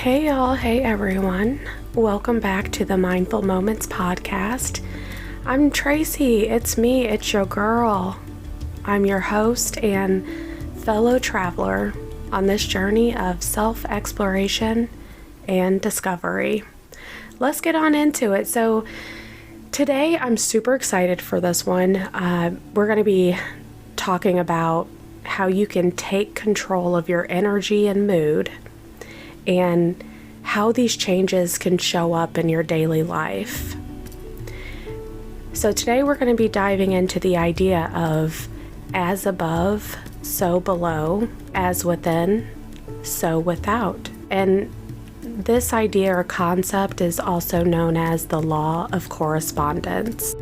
Hey y'all, hey everyone. Welcome back to the Mindful Moments podcast. I'm Tracy, it's me, it's your girl. I'm your host and fellow traveler on this journey of self-exploration and discovery. Let's get on into it. So today I'm super excited for this one. We're going to be talking about how you can take control of your energy and mood and how these changes can show up in your daily life. So today we're going to be diving into the idea of as above, so below, as within, so without. And this idea or concept is also known as the Law of Correspondence.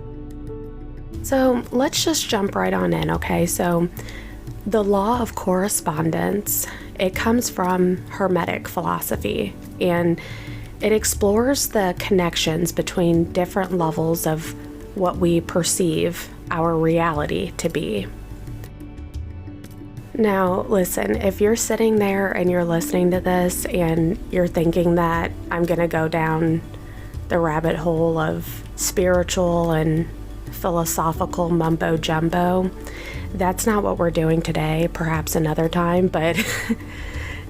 So let's just jump right on in, okay? So the Law of Correspondence, it comes from Hermetic philosophy, and it explores the connections between different levels of what we perceive our reality to be. Now, listen, if you're sitting there and you're listening to this and you're thinking that I'm going to go down the rabbit hole of spiritual and philosophical mumbo jumbo, that's not what we're doing today, perhaps another time, but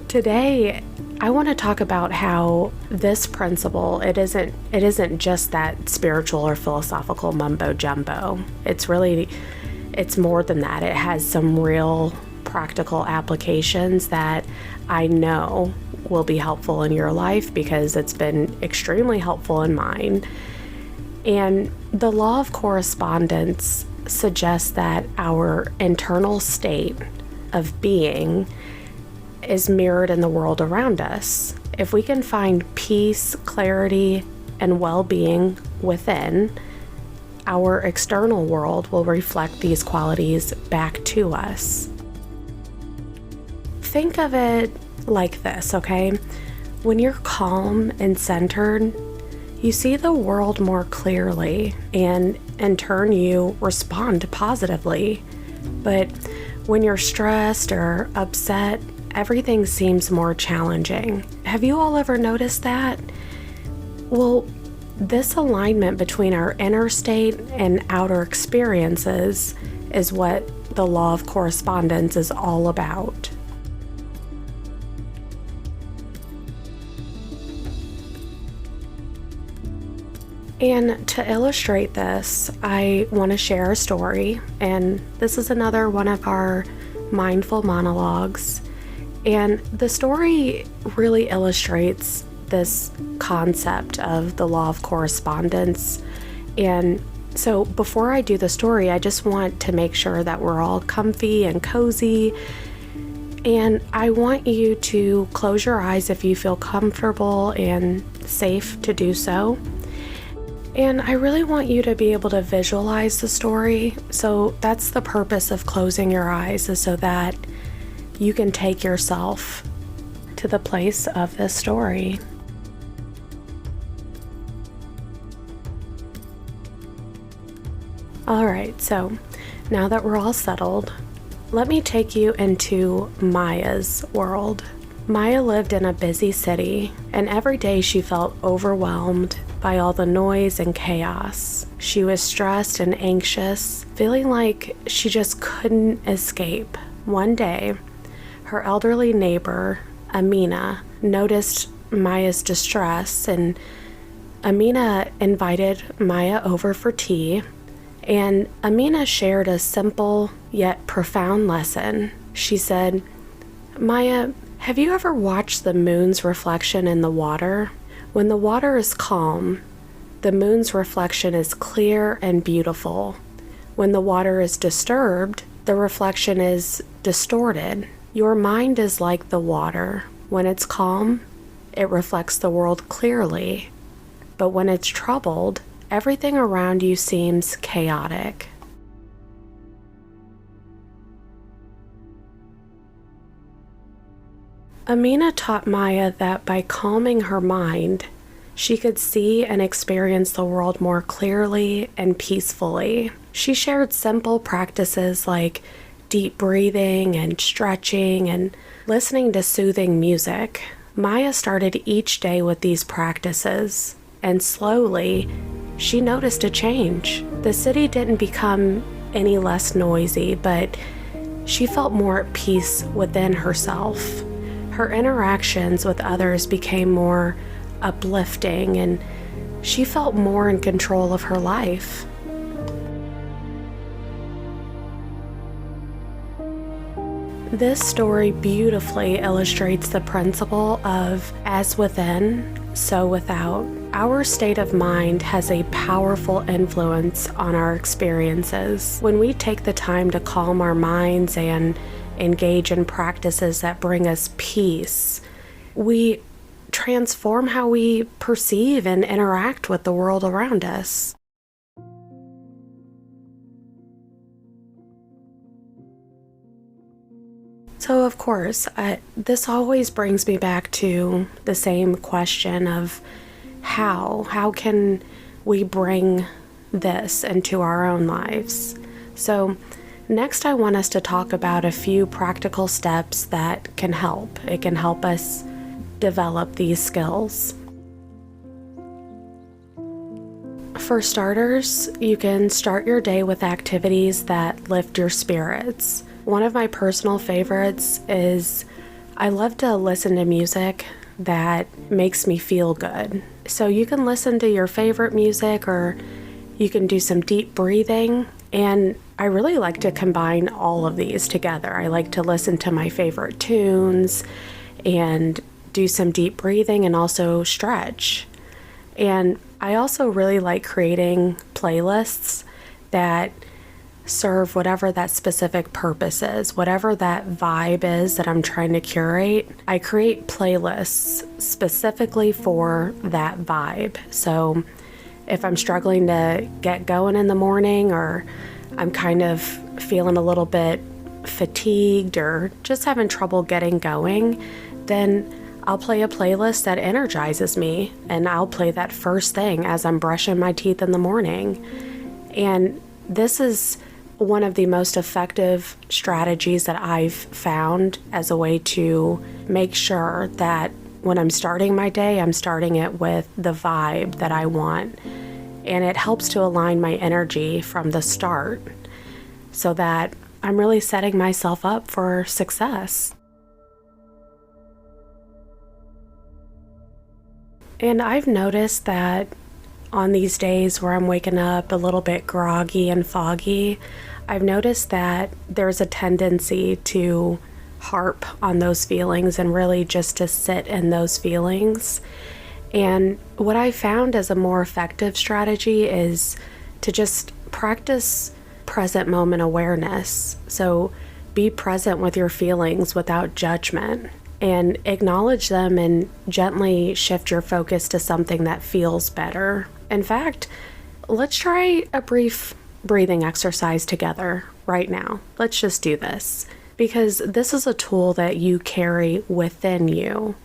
today I want to talk about how this principle, it isn't just that spiritual or philosophical mumbo jumbo. It's more than that. It has some real practical applications that I know will be helpful in your life because it's been extremely helpful in mine. And the Law of Correspondence suggests that our internal state of being is mirrored in the world around us. If we can find peace, clarity, and well-being within, our external world will reflect these qualities back to us. Think of it like this, okay? When you're calm and centered, you see the world more clearly, and in turn you respond positively. But when you're stressed or upset, everything seems more challenging. Have you all ever noticed that? Well, this alignment between our inner state and outer experiences is what the Law of Correspondence is all about. And to illustrate this, I want to share a story, and this is another one of our mindful monologues. And the story really illustrates this concept of the Law of Correspondence. And so before I do the story, I just want to make sure that we're all comfy and cozy. And I want you to close your eyes if you feel comfortable and safe to do so. And I really want you to be able to visualize the story. So that's the purpose of closing your eyes, is so that you can take yourself to the place of this story. All right, so now that we're all settled, let me take you into Maya's world. Maya lived in a busy city, and every day she felt overwhelmed by all the noise and chaos. She was stressed and anxious, feeling like she just couldn't escape. One day, her elderly neighbor, Amina, noticed Maya's distress, and Amina invited Maya over for tea, and Amina shared a simple yet profound lesson. She said, "Maya, have you ever watched the moon's reflection in the water? When the water is calm, the moon's reflection is clear and beautiful. When the water is disturbed, the reflection is distorted. Your mind is like the water. When it's calm, it reflects the world clearly. But when it's troubled, everything around you seems chaotic." Amina taught Maya that by calming her mind, she could see and experience the world more clearly and peacefully. She shared simple practices like deep breathing and stretching and listening to soothing music. Maya started each day with these practices, and slowly, she noticed a change. The city didn't become any less noisy, but she felt more at peace within herself. Her interactions with others became more uplifting, and she felt more in control of her life. This story beautifully illustrates the principle of as within, so without. Our state of mind has a powerful influence on our experiences. When we take the time to calm our minds and engage in practices that bring us peace, we transform how we perceive and interact with the world around us. So, of course, this always brings me back to the same question of how can we bring this into our own lives? So, next I want us to talk about a few practical steps that can help. It can help us develop these skills. For starters, you can start your day with activities that lift your spirits. One of my personal favorites is I love to listen to music that makes me feel good. So you can listen to your favorite music, or you can do some deep breathing. And I really like to combine all of these together. I like to listen to my favorite tunes and do some deep breathing and also stretch. And I also really like creating playlists that serve whatever that specific purpose is, whatever that vibe is that I'm trying to curate. I create playlists specifically for that vibe. So if I'm struggling to get going in the morning, or I'm kind of feeling a little bit fatigued or just having trouble getting going, then I'll play a playlist that energizes me, and I'll play that first thing as I'm brushing my teeth in the morning. And this is one of the most effective strategies that I've found as a way to make sure that when I'm starting my day, I'm starting it with the vibe that I want. And it helps to align my energy from the start so that I'm really setting myself up for success. And I've noticed that on these days where I'm waking up a little bit groggy and foggy, I've noticed that there's a tendency to harp on those feelings and really just to sit in those feelings. And what I found as a more effective strategy is to just practice present moment awareness. So be present with your feelings without judgment, and acknowledge them and gently shift your focus to something that feels better. In fact, let's try a brief breathing exercise together right now. Let's just do this, because this is a tool that you carry within you,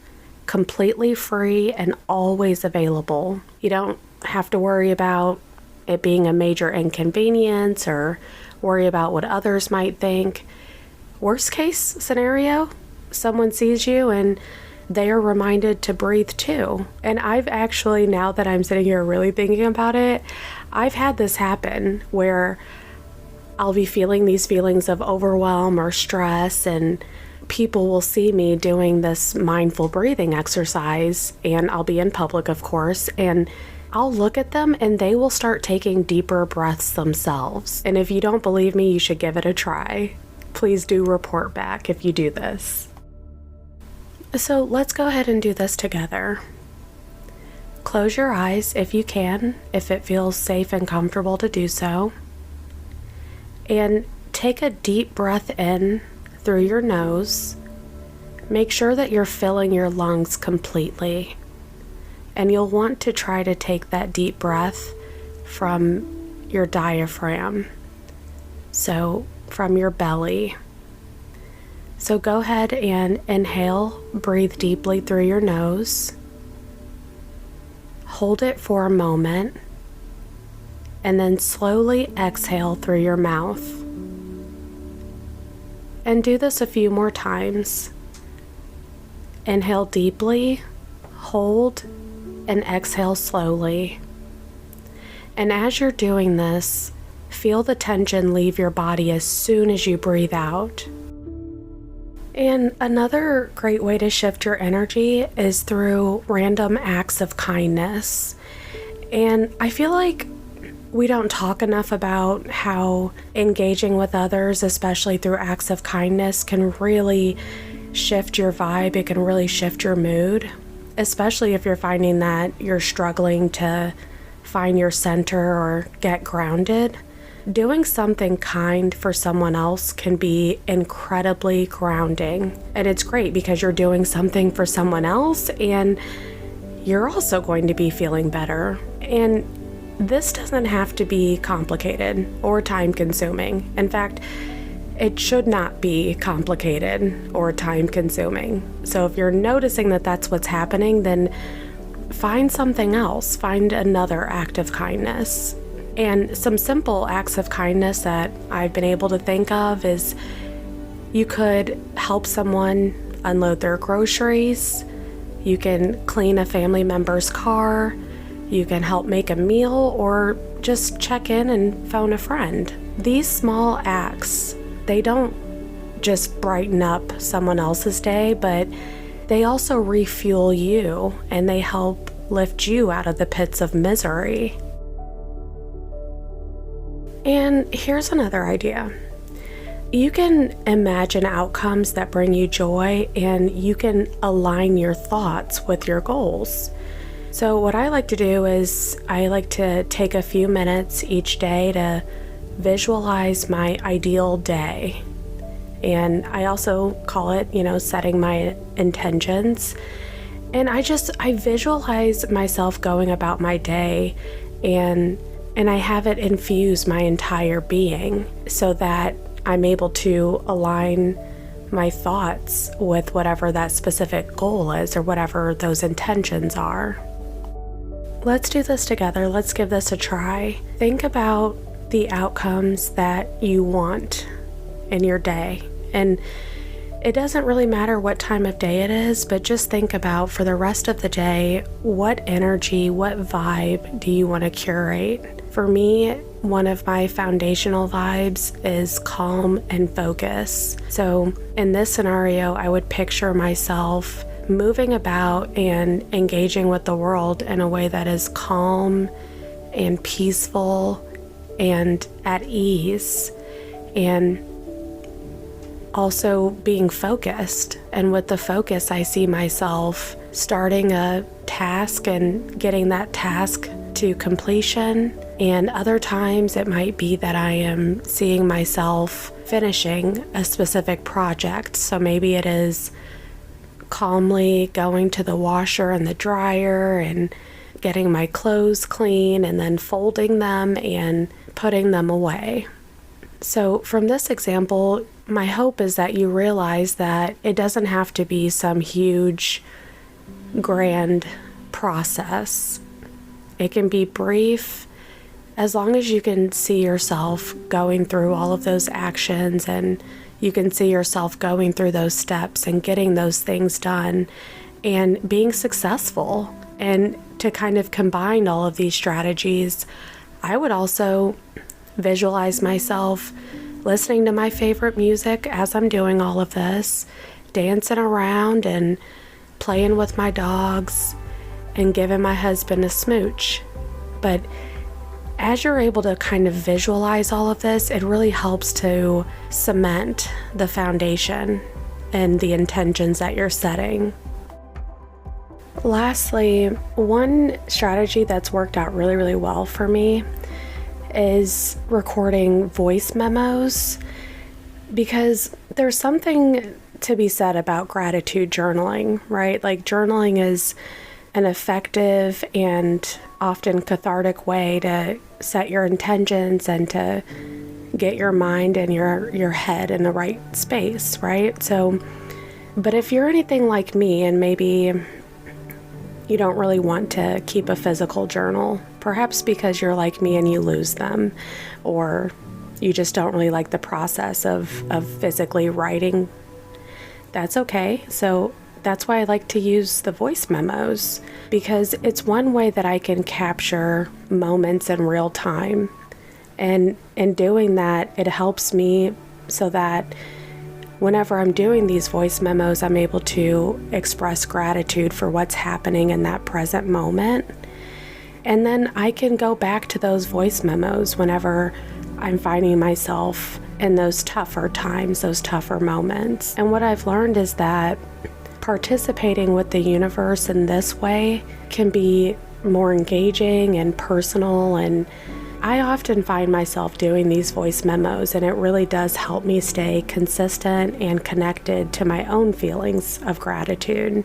completely free and always available. You don't have to worry about it being a major inconvenience or worry about what others might think. Worst case scenario, someone sees you and they are reminded to breathe too. And I've actually, now that I'm sitting here really thinking about it, I've had this happen where I'll be feeling these feelings of overwhelm or stress, and people will see me doing this mindful breathing exercise, and I'll be in public, of course, and I'll look at them and they will start taking deeper breaths themselves. And if you don't believe me, you should give it a try. Please do report back if you do this. So let's go ahead and do this together. Close your eyes if you can, if it feels safe and comfortable to do so. And take a deep breath in through your nose. Make sure that you're filling your lungs completely. And you'll want to try to take that deep breath from your diaphragm, so from your belly. So go ahead and inhale, breathe deeply through your nose. Hold it for a moment, and then slowly exhale through your mouth. And do this a few more times. Inhale deeply, hold, and exhale slowly. And as you're doing this, feel the tension leave your body as soon as you breathe out. And another great way to shift your energy is through random acts of kindness. And I feel like we don't talk enough about how engaging with others, especially through acts of kindness, can really shift your vibe. It can really shift your mood, especially if you're finding that you're struggling to find your center or get grounded. Doing something kind for someone else can be incredibly grounding. And it's great because you're doing something for someone else and you're also going to be feeling better. And this doesn't have to be complicated or time consuming. In fact, it should not be complicated or time consuming. So if you're noticing that that's what's happening, then find something else. Find another act of kindness. And some simple acts of kindness that I've been able to think of is you could help someone unload their groceries. You can clean a family member's car. You can help make a meal or just check in and phone a friend. These small acts, they don't just brighten up someone else's day, but they also refuel you and they help lift you out of the pits of misery. And here's another idea. You can imagine outcomes that bring you joy and you can align your thoughts with your goals. So what I like to do is I like to take a few minutes each day to visualize my ideal day. And I also call it, setting my intentions. And I visualize myself going about my day and I have it infuse my entire being so that I'm able to align my thoughts with whatever that specific goal is or whatever those intentions are. Let's do this together. Let's give this a try. Think about the outcomes that you want in your day. And it doesn't really matter what time of day it is, but just think about for the rest of the day, what energy, what vibe do you want to curate? For me, one of my foundational vibes is calm and focus. So in this scenario, I would picture myself moving about and engaging with the world in a way that is calm and peaceful and at ease, and also being focused. And with the focus, I see myself starting a task and getting that task to completion. And other times it might be that I am seeing myself finishing a specific project. So maybe it is calmly going to the washer and the dryer and getting my clothes clean and then folding them and putting them away. So from this example, my hope is that you realize that it doesn't have to be some huge, grand process. It can be brief, as long as you can see yourself going through all of those actions and you can see yourself going through those steps and getting those things done and being successful. And to kind of combine all of these strategies, I would also visualize myself listening to my favorite music as I'm doing all of this, dancing around and playing with my dogs and giving my husband a smooch. But as you're able to kind of visualize all of this, it really helps to cement the foundation and the intentions that you're setting. Lastly, one strategy that's worked out really, really well for me is recording voice memos, because there's something to be said about gratitude journaling, right? Like, journaling is an effective and often cathartic way to set your intentions and to get your mind and your head in the right space, right? So, but if you're anything like me and maybe you don't really want to keep a physical journal, perhaps because you're like me and you lose them, or you just don't really like the process of physically writing, that's okay. So that's why I like to use the voice memos, because it's one way that I can capture moments in real time. And in doing that, it helps me so that whenever I'm doing these voice memos, I'm able to express gratitude for what's happening in that present moment. And then I can go back to those voice memos whenever I'm finding myself in those tougher times, those tougher moments. And what I've learned is that participating with the universe in this way can be more engaging and personal, and I often find myself doing these voice memos, and it really does help me stay consistent and connected to my own feelings of gratitude.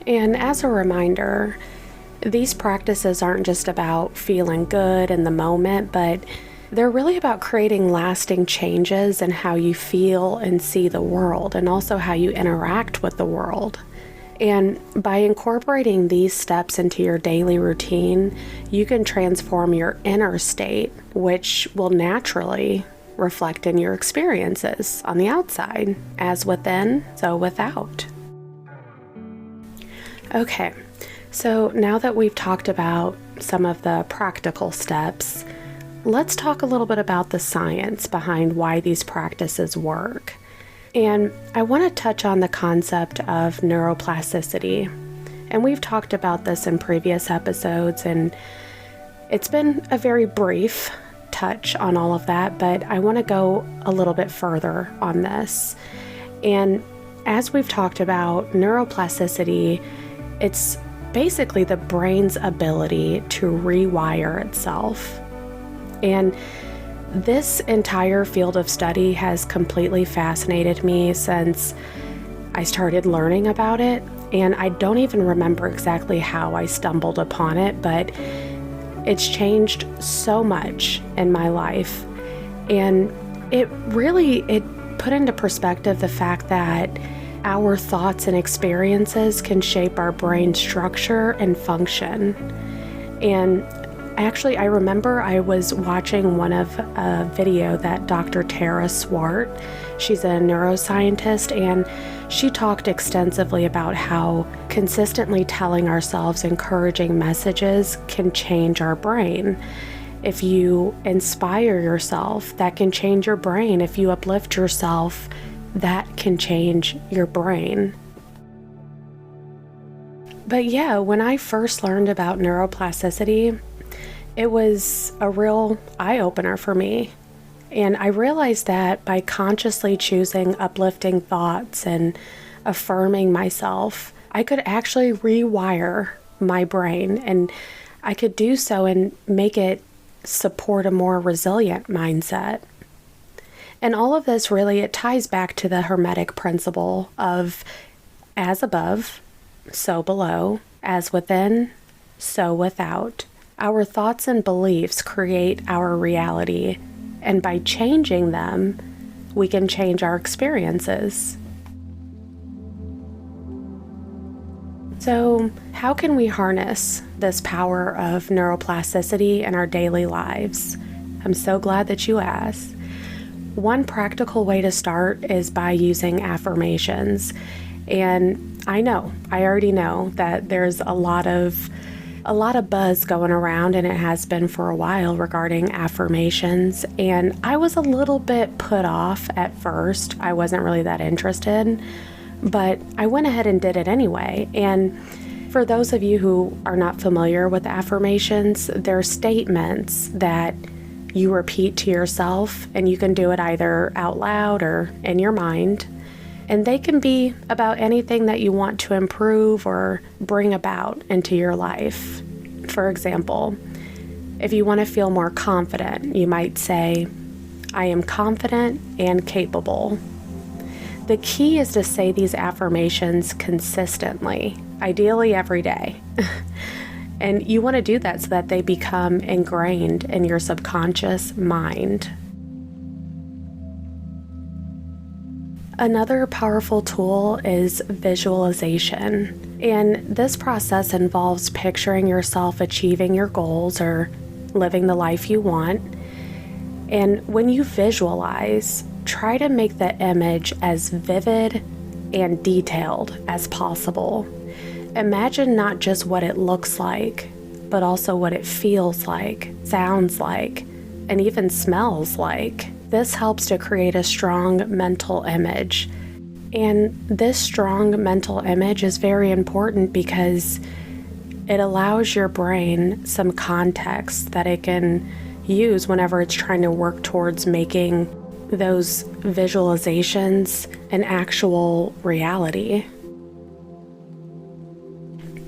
And as a reminder, these practices aren't just about feeling good in the moment, but they're really about creating lasting changes in how you feel and see the world, and also how you interact with the world. And by incorporating these steps into your daily routine, you can transform your inner state, which will naturally reflect in your experiences on the outside. As within, so without. Okay, so now that we've talked about some of the practical steps, let's talk a little bit about the science behind why these practices work. And I want to touch on the concept of neuroplasticity. And we've talked about this in previous episodes, and it's been a very brief touch on all of that, but I want to go a little bit further on this. And as we've talked about, neuroplasticity, it's basically the brain's ability to rewire itself. And this entire field of study has completely fascinated me since I started learning about it, and I don't even remember exactly how I stumbled upon it, but it's changed so much in my life. And it put into perspective the fact that our thoughts and experiences can shape our brain structure and function. And actually, I remember I was watching a video that Dr. Tara Swart, she's a neuroscientist, and she talked extensively about how consistently telling ourselves encouraging messages can change our brain. If you inspire yourself, that can change your brain. If you uplift yourself, that can change your brain. But yeah, when I first learned about neuroplasticity, it was a real eye-opener for me. And I realized that by consciously choosing uplifting thoughts and affirming myself, I could actually rewire my brain, and I could do so and make it support a more resilient mindset. And all of this really, it ties back to the Hermetic principle of as above, so below, as within, so without. Our thoughts and beliefs create our reality, and by changing them, we can change our experiences. So, how can we harness this power of neuroplasticity in our daily lives? I'm so glad that you asked. One practical way to start is by using affirmations. And I already know that there's a lot of buzz going around, and it has been for a while, regarding affirmations. And I was a little bit put off at first. I wasn't really that interested, but I went ahead and did it anyway. And for those of you who are not familiar with affirmations, they're statements that you repeat to yourself, and you can do it either out loud or in your mind. And they can be about anything that you want to improve or bring about into your life. For example, if you want to feel more confident, you might say, I am confident and capable. The key is to say these affirmations consistently, ideally every day. And you want to do that so that they become ingrained in your subconscious mind. Another powerful tool is visualization. And this process involves picturing yourself achieving your goals or living the life you want. And when you visualize, try to make the image as vivid and detailed as possible. Imagine not just what it looks like, but also what it feels like, sounds like, and even smells like. This helps to create a strong mental image. And this strong mental image is very important because it allows your brain some context that it can use whenever it's trying to work towards making those visualizations an actual reality.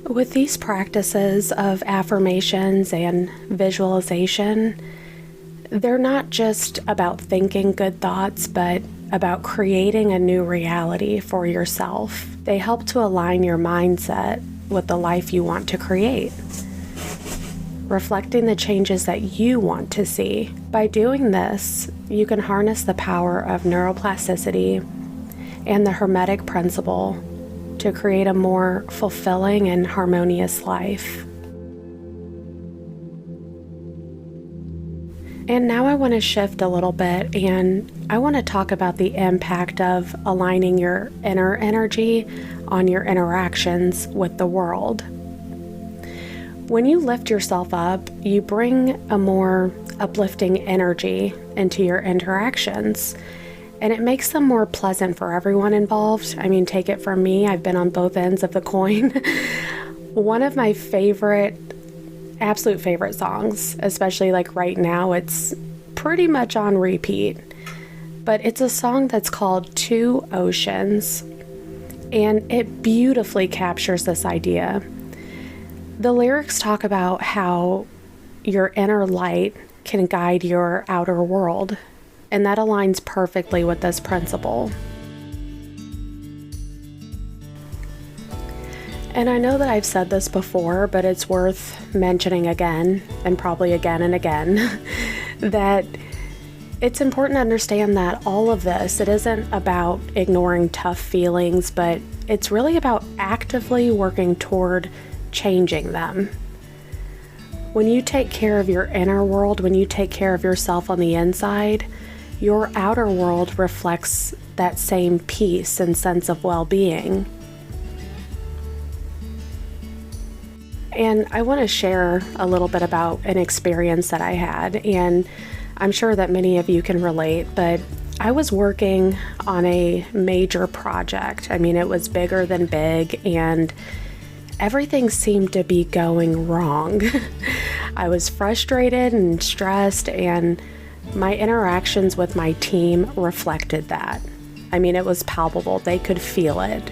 With these practices of affirmations and visualization, they're not just about thinking good thoughts, but about creating a new reality for yourself. They help to align your mindset with the life you want to create, reflecting the changes that you want to see. By doing this, you can harness the power of neuroplasticity and the Hermetic principle to create a more fulfilling and harmonious life. And now I want to shift a little bit, and I want to talk about the impact of aligning your inner energy on your interactions with the world. When you lift yourself up, you bring a more uplifting energy into your interactions, and it makes them more pleasant for everyone involved. I mean, take it from me, I've been on both ends of the coin. One of my absolute favorite songs, especially like right now, it's pretty much on repeat, but it's a song that's called Two Oceans, and it beautifully captures this idea. The lyrics talk about how your inner light can guide your outer world, and that aligns perfectly with this principle. And I know that I've said this before, but it's worth mentioning again, and probably again and again, that it's important to understand that all of this, it isn't about ignoring tough feelings, but it's really about actively working toward changing them. When you take care of your inner world, when you take care of yourself on the inside, your outer world reflects that same peace and sense of well-being. And I want to share a little bit about an experience that I had, and I'm sure that many of you can relate, but I was working on a major project. I mean, it was bigger than big, and everything seemed to be going wrong. I was frustrated and stressed, and my interactions with my team reflected that. I mean, it was palpable. They could feel it.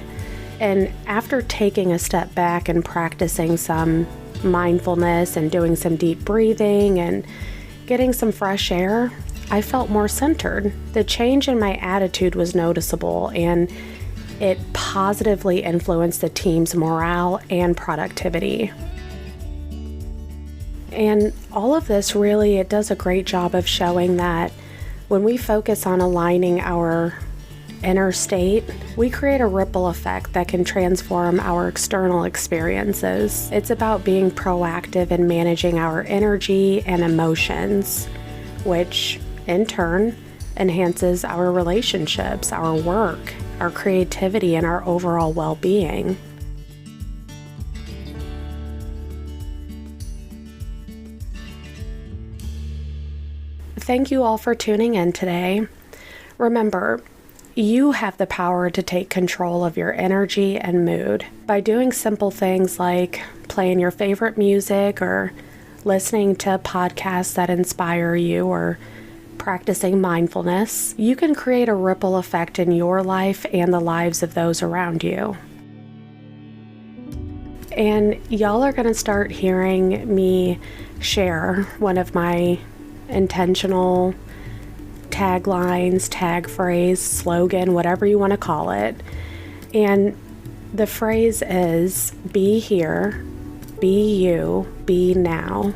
And after taking a step back and practicing some mindfulness and doing some deep breathing and getting some fresh air, I felt more centered. The change in my attitude was noticeable, and it positively influenced the team's morale and productivity. And all of this really, it does a great job of showing that when we focus on aligning our inner state, we create a ripple effect that can transform our external experiences. It's about being proactive in managing our energy and emotions, which in turn enhances our relationships, our work, our creativity, and our overall well-being. Thank you all for tuning in today. Remember, you have the power to take control of your energy and mood by doing simple things like playing your favorite music or listening to podcasts that inspire you or practicing mindfulness. You can create a ripple effect in your life and the lives of those around you. And y'all are going to start hearing me share one of my intentional taglines, tag phrase, slogan, whatever you want to call it. And the phrase is, be here, be you, be now.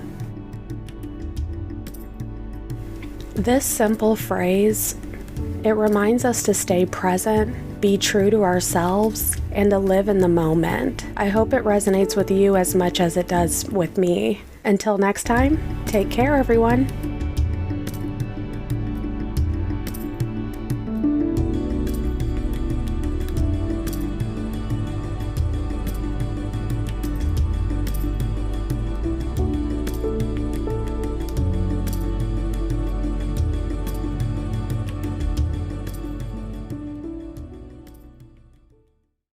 This simple phrase, it reminds us to stay present, be true to ourselves, and to live in the moment. I hope it resonates with you as much as it does with me. Until next time, take care, everyone.